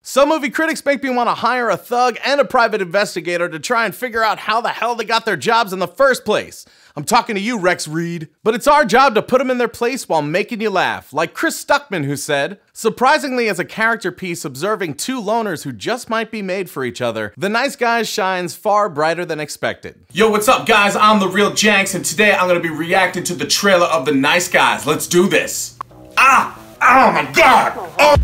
Some movie critics make me want to hire a thug and a private investigator to try and figure out how the hell they got their jobs in the first place. I'm talking to you, Rex Reed. But it's our job to put them in their place while making you laugh, like Chris Stuckman, who said, "Surprisingly, as a character piece observing two loners who just might be made for each other, The Nice Guys shines far brighter than expected." Yo, what's up, guys? I'm The Real Janks, and today I'm gonna be reacting to the trailer of The Nice Guys. Let's do this. Oh my God! Oh.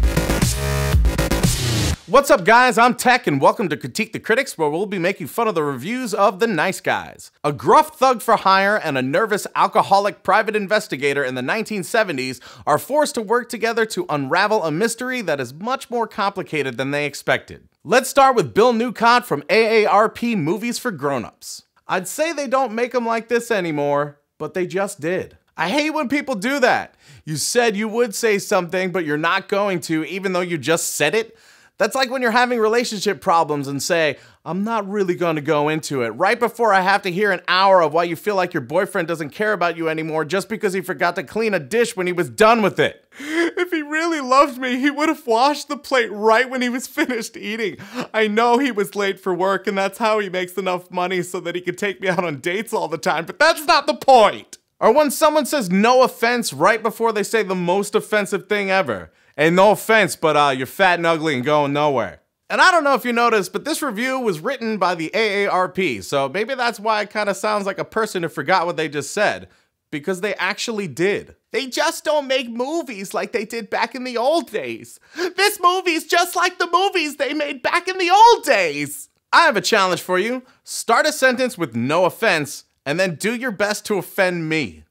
What's up, guys? I'm Tech, and welcome to Critique the Critics, where we'll be making fun of the reviews of The Nice Guys. A gruff thug for hire and a nervous alcoholic private investigator in the 1970s are forced to work together to unravel a mystery that is much more complicated than they expected. Let's start with Bill Newcott from AARP Movies for Grown-Ups. I'd say they don't make them like this anymore, but they just did. I hate when people do that. You said you would say something, but you're not going to, even though you just said it. That's like when you're having relationship problems and say, "I'm not really going to go into it," right before I have to hear an hour of why you feel like your boyfriend doesn't care about you anymore just because he forgot to clean a dish when he was done with it. If he really loved me, he would have washed the plate right when he was finished eating. I know he was late for work and that's how he makes enough money so that he could take me out on dates all the time, but that's not the point. Or when someone says "no offense" right before they say the most offensive thing ever. Hey, no offense, but you're fat and ugly and going nowhere. And I don't know if you noticed, but this review was written by the AARP, so maybe that's why it kind of sounds like a person who forgot what they just said. Because they actually did. They just don't make movies like they did back in the old days. This movie's just like the movies they made back in the old days. I have a challenge for you. Start a sentence with "no offense," and then do your best to offend me.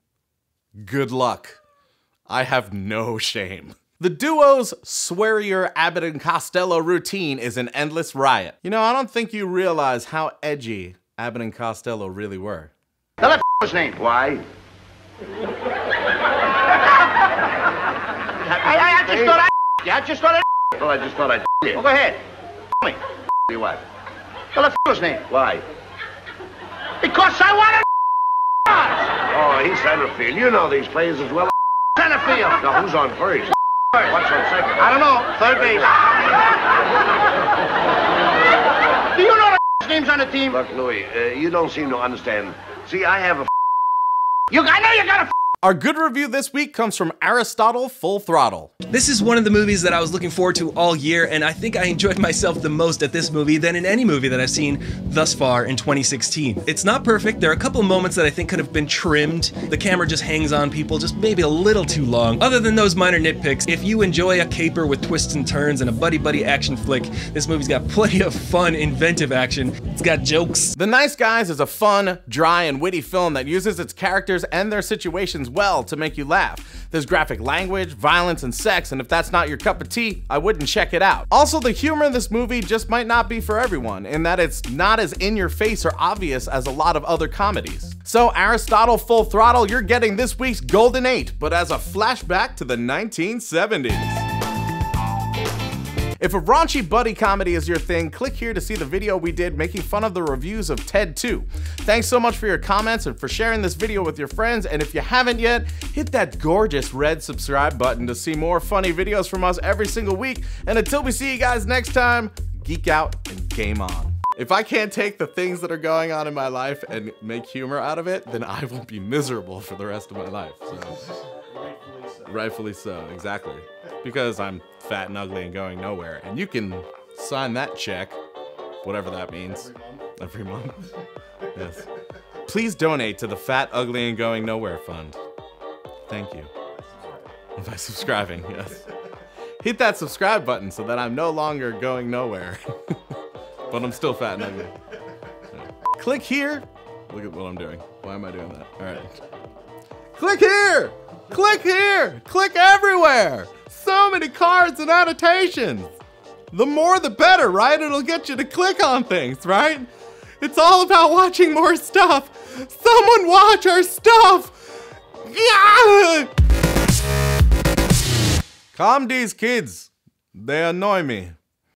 Good luck. I have no shame. The duo's swearier Abbott and Costello routine is an endless riot. You know, I don't think you realize how edgy Abbott and Costello really were. Now that his name. Why? I just thought I just thought Well, I just thought I'd you. Well, go ahead. Me. You what? Now that his name. Why? Because I want to. Oh, he's center field. You know these players as well. Center field. Now, who's on first? What's on second? I don't know. Third base. Do you know the names on the team? Look, Louis, you don't seem to understand. See, I have a I know you got a Our good review this week comes from Aristotle Full Throttle. This is one of the movies that I was looking forward to all year, and I think I enjoyed myself the most at this movie than in any movie that I've seen thus far in 2016. It's not perfect. There are a couple moments that I think could have been trimmed. The camera just hangs on people just maybe a little too long. Other than those minor nitpicks, if you enjoy a caper with twists and turns and a buddy-buddy action flick, this movie's got plenty of fun, inventive action. It's got jokes. The Nice Guys is a fun, dry, and witty film that uses its characters and their situations well to make you laugh. There's graphic language, violence, and sex, and if that's not your cup of tea, I wouldn't check it out. Also, the humor in this movie just might not be for everyone, in that it's not as in your face or obvious as a lot of other comedies. So Aristotle Full Throttle, you're getting this week's Golden 8, but as a flashback to the 1970s. If a raunchy buddy comedy is your thing, click here to see the video we did making fun of the reviews of Ted 2. Thanks so much for your comments and for sharing this video with your friends, and if you haven't yet, hit that gorgeous red subscribe button to see more funny videos from us every single week, and until we see you guys next time, geek out and game on. If I can't take the things that are going on in my life and make humor out of it, then I will be miserable for the rest of my life. So. Rightfully so, exactly. Because I'm fat and ugly and going nowhere. And you can sign that check, whatever that means. Every month. Yes. Please donate to the Fat, Ugly, and Going Nowhere Fund. Thank you. By subscribing, yes. Hit that subscribe button so that I'm no longer going nowhere. But I'm still fat and ugly. Yeah. Click here. Look at what I'm doing. Why am I doing that? All right. Click here! Click here! Click everywhere! So many cards and annotations! The more the better, right? It'll get you to click on things, right? It's all about watching more stuff! Someone watch our stuff! Yeah! Calm these kids. They annoy me.